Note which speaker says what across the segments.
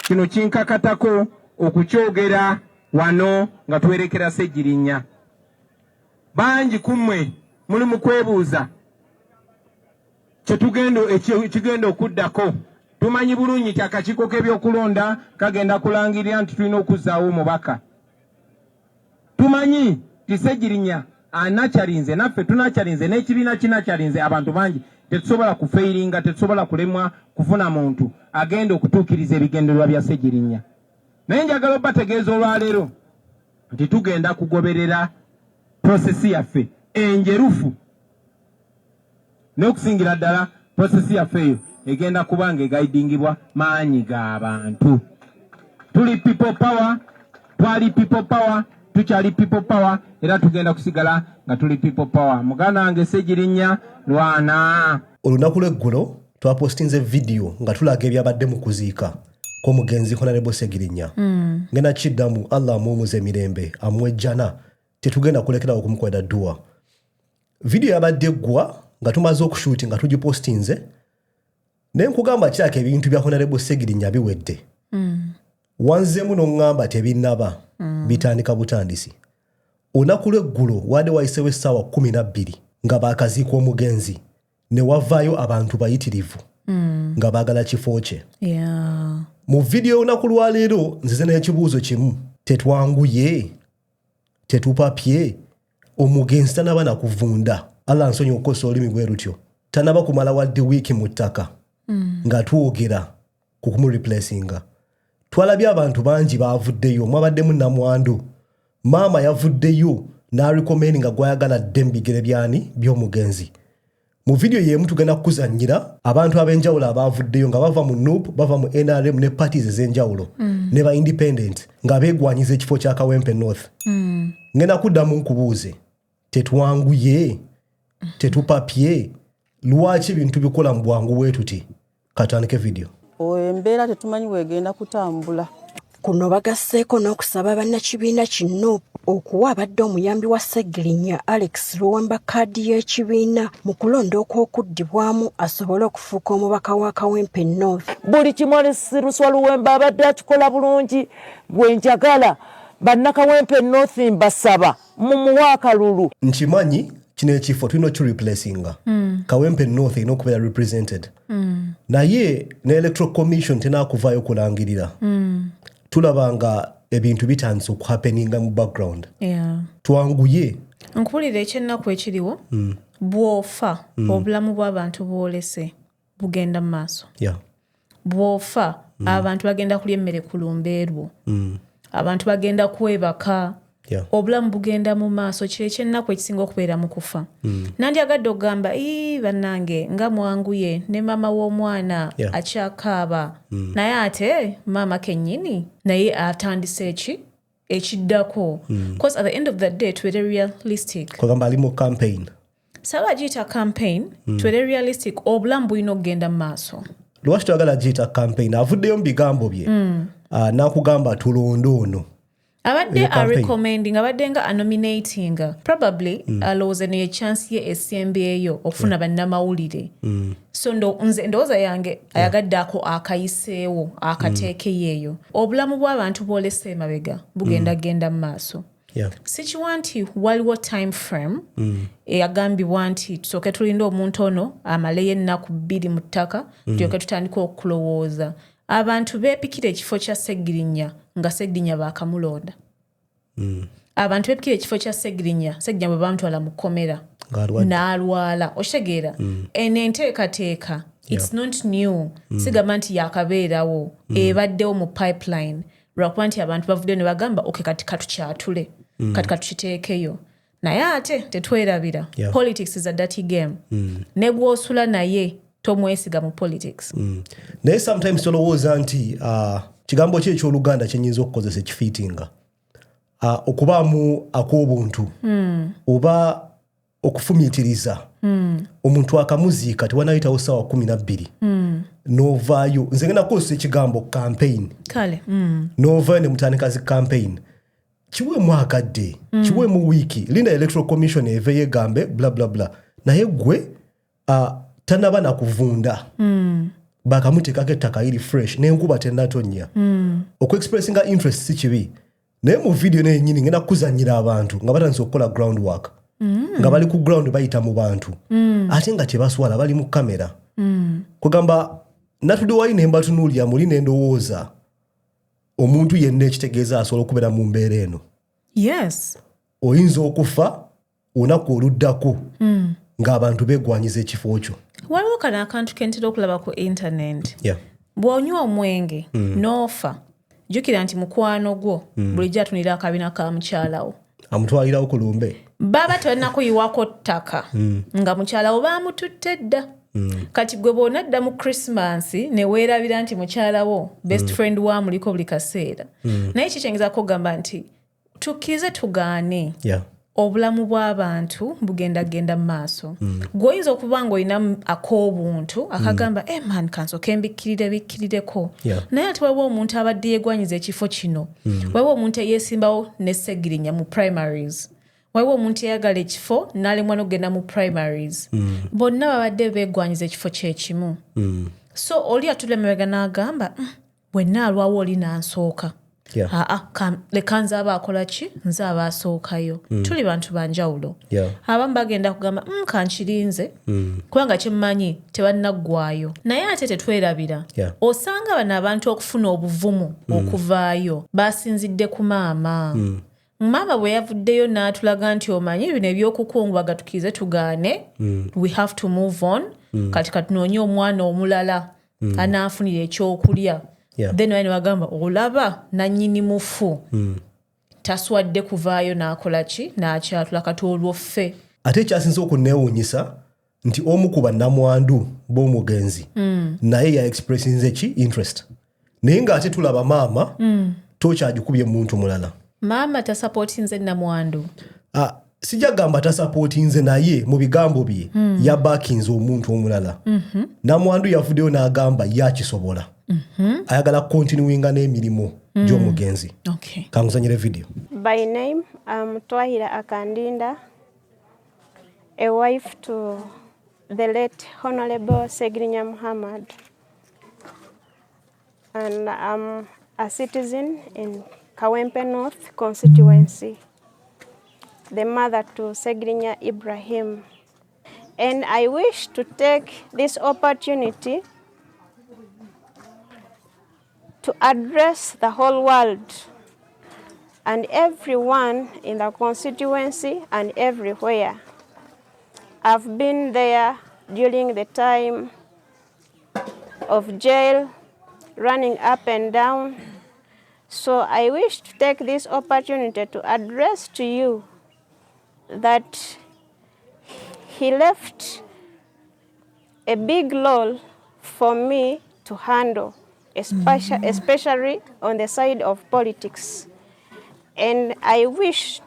Speaker 1: kino kinkakatako okukyogera wano nga twerekera Ssegirinya. Bangi kummwe muli mu kwebuuza kigenda okuddako. Tumanyi bulungi nti akakiiko k'ebyokulonda kagenda kulangirira nti tulina okuzzaawo omubaka. Tumanyi nti Ssegirinya anakyalinze, naffe tunakyalinze, n'ekibiina kinakyalinze. Abantu bangi tetusobola kufeiringa, tetusobola kulemwa kufuna muntu agenda okutuukiriza ebigendererwa bya Ssegirinya. Naye njagala obategeeza olwaleero nti tugenda kugoberera prosesi yaffe enjerufu, n'okusingira ddala prosesi yaffe eyo egenda kuba nga egaidingibwa maanyi g'abantu. Tuli people power, twali people power, tukyali people power, era tugenda kusigala nga tuli people power. Muganda wange Ssegirinya lwana.
Speaker 2: Olunaku lw'eggulo twapostinze video nga tulaga ebyabadde mu kuziika kw'omugenzi Honorable Ssegirinya. Ngenda kiddamu Allah amuwumuze emirembe amwejjana, tetugenda kulekerawo okumukweda dduwa. Video yabadde eggwa nga tumaze okushuuti nga tugipostinze, naye nkugamba kirako ebintu bya Honorable Ssegirinya biwedde. Wanzemu n'oŋŋamba tebinnaba, bitandika butandisi. Olunaku lw'eggulo wadde wayiseewo essaawa 12 nga baakaziika omugenzi, ne wavaayo abantu bayitirivu nga baagala kifo kye. Mu video olunaku lwaleero nzize n'ekibuuzo kimu: tetwanguye, tetupapye, omugenzi tanaba na kuvunda. Allah nsonyi okukosa olulimi bwe lutyo, tanaba kumala wadde wiiki mu ttaka nga twogera ku kumureplacinga. Twalabye abantu bangi baavuddeyo, mwabaddemu Namwandu. Maama yavuddeyo n'arecommend nga gwayagala dde mu bigere by'omugenzi. Mu video y'emu tugenda kuzannyira abantu ab'enjawulo abaavuddeyo nga bava mu NUP, bava mu NRM ne parties ez'enjawulo, ne ba independent nga beegwanyiza ekifo kya Kawempe North. Ngenda kuddamu nkubuuze, tetwanguye, tetupapye, lwaki ebintu bikola mu bwangu bwe tuti? Katandike video.
Speaker 3: Embeera tetumanyi weegenda kutambula.
Speaker 4: Kuno bagasseeko n'okusaba bannakibiina kino okuwa abadde omuyambi wa Ssegirinya Alex Luwamba kaadi y'ekibiina mu kulonda okw'okuddibwamu asobole okufuuka omubaka wa Kawempe North.
Speaker 5: Buli kimwalisi Ruswa Luwemba abadde akikola bulungi, bwe njagala bannakawempe North mbasaba mumuwa akalulu.
Speaker 2: Nkimanyi kino ekifo tulina okireplacinga. Kawempe North erina okubeera represented. Naye ne Electoral Commission tenakuvaayo kulangirira. Tulabanga ebintu bitandise okuhappeninga mu background. Twanguye.
Speaker 6: Nkubulira ekyennaku ekiriwo, bw'ofa obulamu bw'abantu bw'olese bugenda mu maaso. Bw'ofa abantu bagenda kulya emmere ku lumbeerwo, abantu bagenda kwebaka, obulamu bugenda mu maaso. Kiro ekyennaku ekisinga okubeera mu kufa. Nandyagadde okugamba bannange nga mwanguye ne maama w'omwana akyakaaba, naye ate maama kennyini naye atandise ekiddako. Because at the end of the day tubeere realistic.
Speaker 2: Kugamba ali mu campaign.
Speaker 6: Saba giyita campaign, tubeere realistic, obulamu bulina okugenda mu maaso.
Speaker 2: Lwaki twagala giyita campaign? Avuddeyo mu bigambo bye. N'akugamba tulonde ono.
Speaker 6: Abadde recommending, abadde nga nominating, probably alowooza ne chance ye esembeeyo okufuna bannamawulire. So ndowooza yange ayagadde ako akayiseewo akateekeyeeyo. Obulamu bw'abantu bw'olese emabega bugenda genda mu maaso. Sikiwa nti waliwo time frame eyagambibwa nti tusooke tulinde omuntu ono amaleyo ennaku 2 mu ttaka tulyoke tutandika okulowooza. Abantu beepikira ekifo kya Ssegirinya nga Ssegirinya baakamulonda. Abantu beepikira ekifo kya Ssegirinya bwe bamutwala mu kkomera n'alwala. Okitegeera? Eno enteekateeka, it's not new. Sigamba nti yakabeerawo, ebaddewo mu pipeline. Lwakuba nti abantu bavuddeyo ne bagamba kati katukyatule, kati katukiteekeyo. Naye ate tetwerabira. Politics is a dirty game. Ne bw'osula naye tomwesiga mu politics.
Speaker 2: Naye sometimes tolowooza nti kigambo ki eky'Oluganda kyenyinza okukozesa ekifiitinga, okubaamu ak'obuntu oba okufumiitiriza omuntu akamuziika tewanayitawo ssaawa 12 n'ovaayo. Nze ngenda kukozesa ekigambo campaign.
Speaker 6: Kale
Speaker 2: n'ovaayo ne mutandika zi campaign. Kiweemu akadde, kiweemu wiiki, linda Electoral Commission eveeyo egambe bla bla bla, naye gwe tanaba na kuvunda. bakamuteekako ettaka iri fresh n'enkuba tennatonya okuexpressinga interest si kibi naye mu video nenyini ngenda kuzanyira abantu nga batandise okukola groundwork nga bali ku ground bayita mu bantu ate nga tebaswala bali mu kamera kugamba natudde wali ne mbatunuulira muli n'endowooza omuntu yenna ekitegeeza asobola okubeera mu mbeera eno
Speaker 6: yes
Speaker 2: oyinza okufa olunaku oluddako ng'abantu beegwanyiza ekifo kyo
Speaker 6: waliwo kana akantu kentera okulaba ku internet
Speaker 2: yeah.
Speaker 6: bw'onywa omwenge n'ofa jjukira nti mukwano gwo bulijjo atunira akabina ka mukyalawo
Speaker 2: amutwalirawo ku lumbe
Speaker 6: baba tebalinakuyiwako ttaka nga mukyalawo baamututte dda kati gwe bw'onadda mu krismasi ne weerabira nti mukyalawo best friend waamuliko buli kaseera naye kikyengezako kugamba nti tukkirize tugaane
Speaker 2: yeah.
Speaker 6: obulamu bw'abantu bugendagenda mu maaso gw'oyinza okuba ng'olina ak'obuntu akagamba man kansoke mbikkirireko naye ate waliwo omuntu abadde yeegwanyiza ekifo kino waliwo omuntu eyeesimbawo ne Ssegirinya mu primaries waliwo omuntu eyagala ekifo n'alemwa n'okugenda mu primaries bonna babadde beegwanyiza ekifo kyekimu so oli atudde emabega n'agamba bwe nnaalwawo oli n'ansooka leka nze aba akola ki nze aba asookayo tuli bantu banjawulo abamu bagenda kugamba kankirinze kubanga kyemmanyi tebannaggwayo naye ate tetwerabira osanga bano abantu okufuna obuvumu okuvaayo basinzidde ku maama maama bwe yavuddeyo n'atulaga nti omanyi bino ebyokukungubaga tukirize tugaane we have to move on kati katunoonye omwana omulala anaafunira ekyokulya then wani wagamba olaba nannyini mufu taswadde kuvaayo n'akola ki n'akyatula kati olwo ffe
Speaker 2: ate ekyasinza okunneewuunyisa nti omu ku bannamwandu b'omugenzi naye ya expressinze ki interest naye ng'ate tulaba maama tokyagikubye muntu mulala
Speaker 6: maama tasapootinze namwandu
Speaker 2: sijja gamba tasapootinze naye mu bigambo bye yabaakinze omuntu omulala namwandu yavuddeyo n'agamba yakisobola ayagala continuinga n'emirimu gy'omugenzi kanguzanyire video.
Speaker 7: By name, I'm Twahira Akandinda, a wife to the late Honorable Ssegirinya Muhammad, and I'm a citizen in Kawempe North constituency, the mother to Ssegirinya Ibrahim. And I wish to take this opportunity to address the whole world and everyone in the constituency and everywhere. I've been there during the time of jail, running up and down. So I wish to take this opportunity to address to you that he left a big role for me to handle, especially on the side of politics. And I wish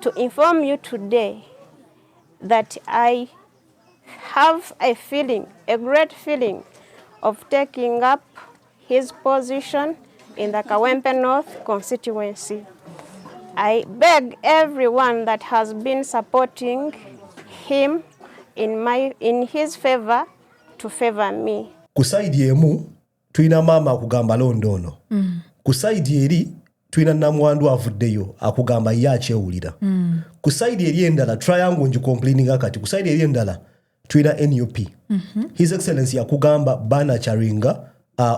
Speaker 7: to inform you today that I have a feeling, a great feeling of taking up his position in the Kawempe North constituency. I beg everyone that has been supporting him in his favor to favor me.
Speaker 2: Kusaidi emu tuina mama akugamba londono. Kusaidi eri tuina namwandu avuddeyo akugamba yakyewulira. Kusaidi eri endala triangle nju complaining akati. Kusaidi eri endala tuina NUP. His Excellency akugamba bana charinga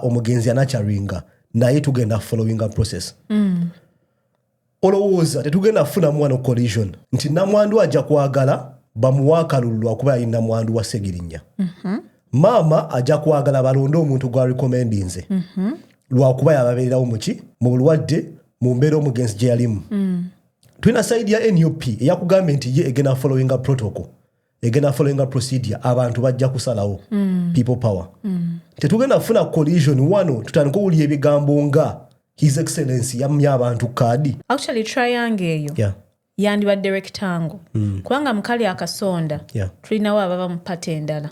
Speaker 2: omugenzi anacharinga naye tugenda following a process. Olowooza tetugenda funa mwana collision nti namwandu ajja kwagala bamuwakalulu akuba ali namwandu wa Ssegirinya. Mama ajja kwagala balonde omuntu gwa recommendinze. Lwakuba yababeererawo muki mu bulwadde mu mbeera omugenzi gye yalimu. Tulina side ya NUP eyakugamba nti ye egenda following a protocol, egenda following a procedure, abantu bajja kusalawo people power. Tetugenda funa collision wano tutandika owulira ebigambo nga His Excellency yamya abantu kaadi.
Speaker 6: Actually triangle eyo yandibadde rectangle. Kubanga mukali akasonda tulinawo ababa mu pate endala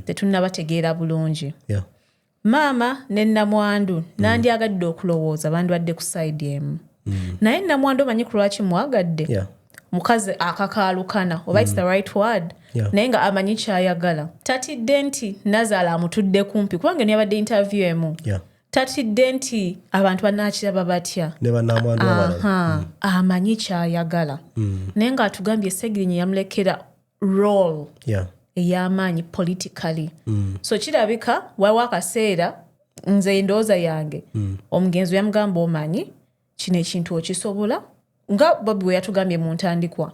Speaker 6: tetunnabategeera bulungi. Maama ne namwandu nandyagadde okulowooza bandibadde ku side emu. Naye namwandu omanyi ku lwaki mwagadde? mukazi akakaalukana oba it's the right word naye nga amanyi kyayagala tatidde nti nazaala amutudde kumpi kubanga niyabadde interview emu tatidde nti abantu banaakiraba batya amanyi kyayagala naye nga atugambye Ssegirinya yamulekera role ey'amaanyi politically so kirabika waliwo akaseera nze ndowooza yange omugenzi yamugamba omanyi kino ekintu okisobola nga Bobi we yatugambye mu ntandikwa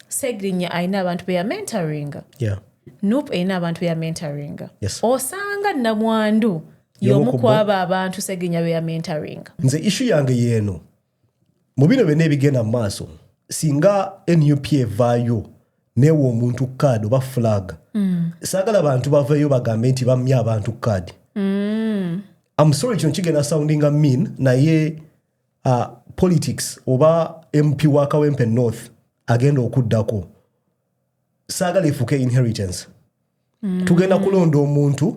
Speaker 6: Ssegirinya alina abantu be yamentaringa Nuupu erina abantu be yamentaringa osanga namwandu y'omu kwaba abantu Ssegirinya be yamentaringa.
Speaker 2: Nze issue yange yeeno mu bino byonna ebigenda mu maaso singa NUP evaayo neewa omuntu kaadi oba flag saagala abantu bavayo bagambe nti bamya abantu kaadi. I'm sorry kino kigenda sounding mean naye politics oba MP wa Kawempe North agenda okuddako saagala efuuke inheritance. Tugenda kulonda omuntu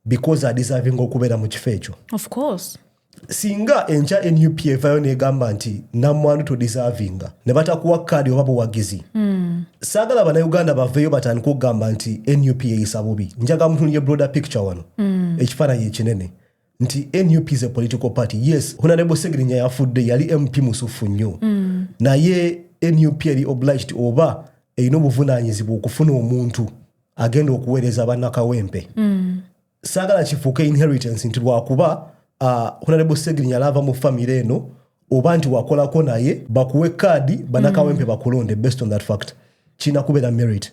Speaker 2: because adeserving okubeera mu kifo ekyo.
Speaker 6: Of course.
Speaker 2: Singa encha NUP evayo negamba nti namwandu to deservinga ne batakuwa kaadi oba buwagizi saagala bannayuganda baveeyo batandika okugamba nti NUP eyisa bubi. Njaga mutunye broader picture wano ekifaananyi ekinene nti NUP is a political party. Yes, Honorable Ssegirinya yafudde yali MP musufu nnyo naye NUP eri obliged oba erina obuvunaanyizibwa okufuna omuntu agenda okuweereza bannakawempe. Saagala kifuuke inheritance nti lwakuba Honorable Ssegirinya alava mu family eno oba nti wakolako naye bakuwe kaadi bannakawempe bakulonde based on that fact. Kina kubeera merit.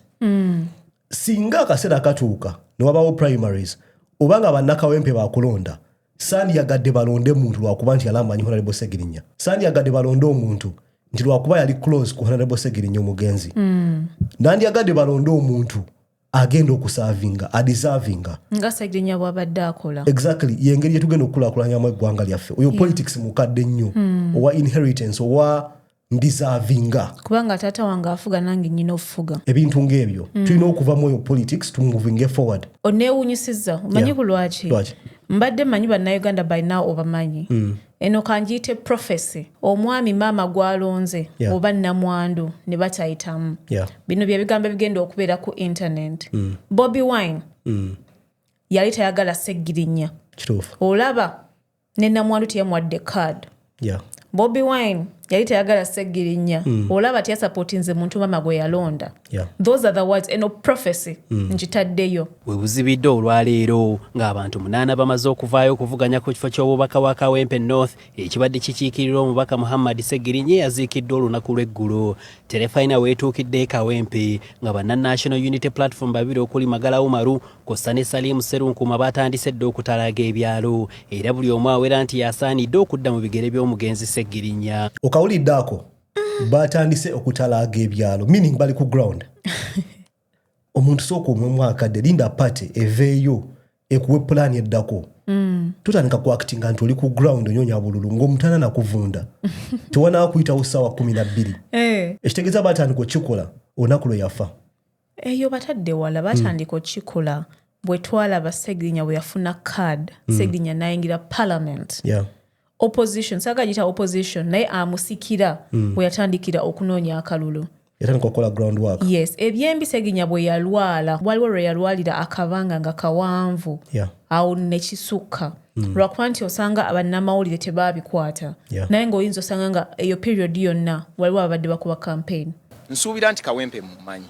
Speaker 2: Singa akaseera katuuka ne wabawo primaries oba nga bannakawempe bakulonda sandiyagadde balonde muntu lwakuba nti alamanyi Honorable Ssegirinya. Sandiyagadde balonde omuntu nti lwakuba yali close ku Honorable Ssegirinya omugenzi. Nandiyagadde balonde omuntu agenda okusavinga adeservinga
Speaker 6: nga Ssegirinya bw'abadde akola.
Speaker 2: Exactly, yengeri yetugenda okukulaakulanyamu eggwanga lyaffe. Oyo politics mukadde nnyo owa inheritance owa deservinga
Speaker 6: kubanga taata wange afuga nange nnyina okufuga
Speaker 2: ebintu ng'ebyo tulina okuva mu oyo politics to moving forward.
Speaker 6: Oneewunyisizza omanyi ku lwaki mbadde manyi bannayuganda by now obamanyi eno kanjiyite prophecy omwami maama gwalonze oba namwandu ne batayitamu bino bye bigambo bigenda okubeera ku internet. Bobi Wine yali tayagala Ssegirinya olaba ne namwandu teyamwadde card. Bobi Wine yali tayagala Ssegirinya olaba teyasapootinze muntu maama gwe yalonda. Those are the words eno prophecy nkitaddeyo.
Speaker 8: We buzibidde olwaleero ng'abantu 8 bamaze okuvaayo okuvuganya ku kifo ky'obubaka wa Kawempe North ekibadde kikiikirira omubaka Muhammad Ssegirinya yaziikiddwa olunaku lw'eggulo. Terefayina weetuukidde Kawempe nga banna National Unity Platform babiri okuli Magala Umaru kw'ossa ne Salimu Sserunkuma batandise dda okutalaaga ebyalo era buli omu awera nti yasaanidde okudda mu bigere by'omugenzi Ssegirinya.
Speaker 2: Okawulidde ako batandise okutalaaga ebyalo meaning bali ku ground. Omuntu sooka omwakadde linda pate eveeyo ekuwe pulaani eddako tutandika ku actinga nti oli ku ground onyonya bululu ng'omutana nakuvunda tewanakuyitawo ssaawa 12 ekitegeeza batandika okikola olunaku lwe yafa.
Speaker 6: Eyo batadde wala batandika okikola bwe twalaba Ssegirinya bwe yafuna card Ssegirinya n'ayingira parliament. Opposition saga jita opposition naye amusikira bwe yatandikira okunoonya akalulu.
Speaker 2: Yatandika okukola groundwork.
Speaker 6: Yes, ebyembi Ssegirinya bwe yalwala waliwo lwe yalwalira akabanga nga kawanvu awo nekisukka lwakuba nti osanga abannamawulire tebaabikwata naye ng'oyinza osanga nga eyo period yonna waliwo abadde bakuba campaign.
Speaker 9: Nsuubira nti Kawempe mumanyi.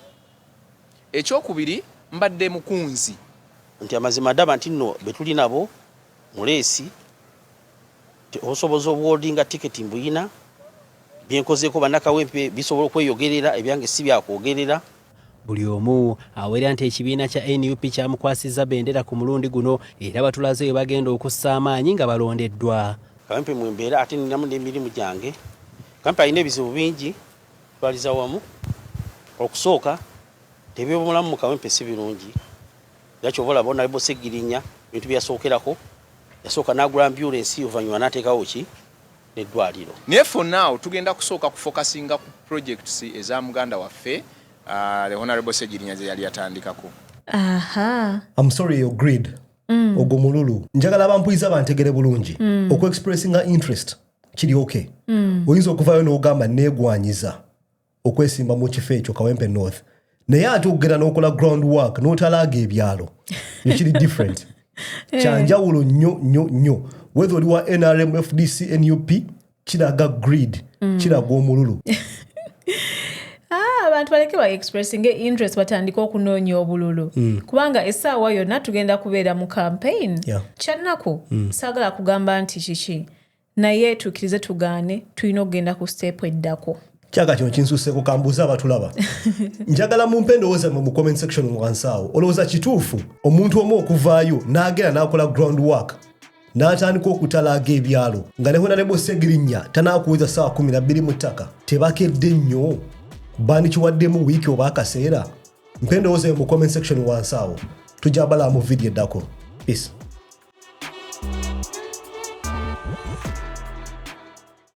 Speaker 9: Ekyokubiri mbadde mukunzi
Speaker 10: nti amazima ddaba nti nno betuli nabo muleesi osoboza obuholdinga tiketi mbuyina byenkozeeko bannakawempe bisobola okweyogerera ebyange si byakwogerera.
Speaker 8: Buli omu awera nti ekibiina kya NUP kyamukwasizza bendera ku mulundi guno era batulaze we bagenda okussa amaanyi nga balondeddwa.
Speaker 10: Kawempe mwembeera ate ninamu n'emirimu gyange. Kawempe alina ebizibu bingi twaliza wamu. Okusooka tebyobulamu mu Kawempe si birungi. Era kyova olaba Honorable Ssegirinya bintu byasookerako yasooka n'agula ambulance oluvannyuma n'ateekawo ki n'eddwaliro.
Speaker 9: Naye for now tugenda kusooka kufokasinga ku projects eza muganda waffe the Honorable Ssegirinya ze yali yatandikako.
Speaker 2: I'm sorry you agreed. Ogwo mululu njagala abampuyiza bantegere bulungi okweexpressinga interest kiri okay. Oyinza okuvaayo n'ogamba neegwanyiza okwesimba mu kifo ekyo Kawempe North naye ate okugenda n'okola ground work n'otalaaga ebyalo ekiri different kyanjawulo nnyo whether oli wa NRM FDC NUP kiraga greed kiraga omululu
Speaker 6: abantu baleke ba expressing interest batandika okunoonya obululu kubanga essaawa yonna tugenda kubeera mu campaign kyannako saagala kugamba nti kiki naye tukkirize tugaane tulina okugenda ku step eddako
Speaker 2: kyaka kino kinsuseeko kambuuza abatulaba njagala mumpe endowooza mu comment section wansaawo olowooza kituufu omuntu omu okuvaayo n'agenda n'akola ground work n'atandika okutalaaga ebyalo nga ne Honorable Ssegirinya tanaakuweza ssaawa 12 mu ttaka tebakedde nnyo bandikiwaddemu wiiki oba akaseera mpe endowooza mu comment section wansaawo tujja balaba mu video eddako peace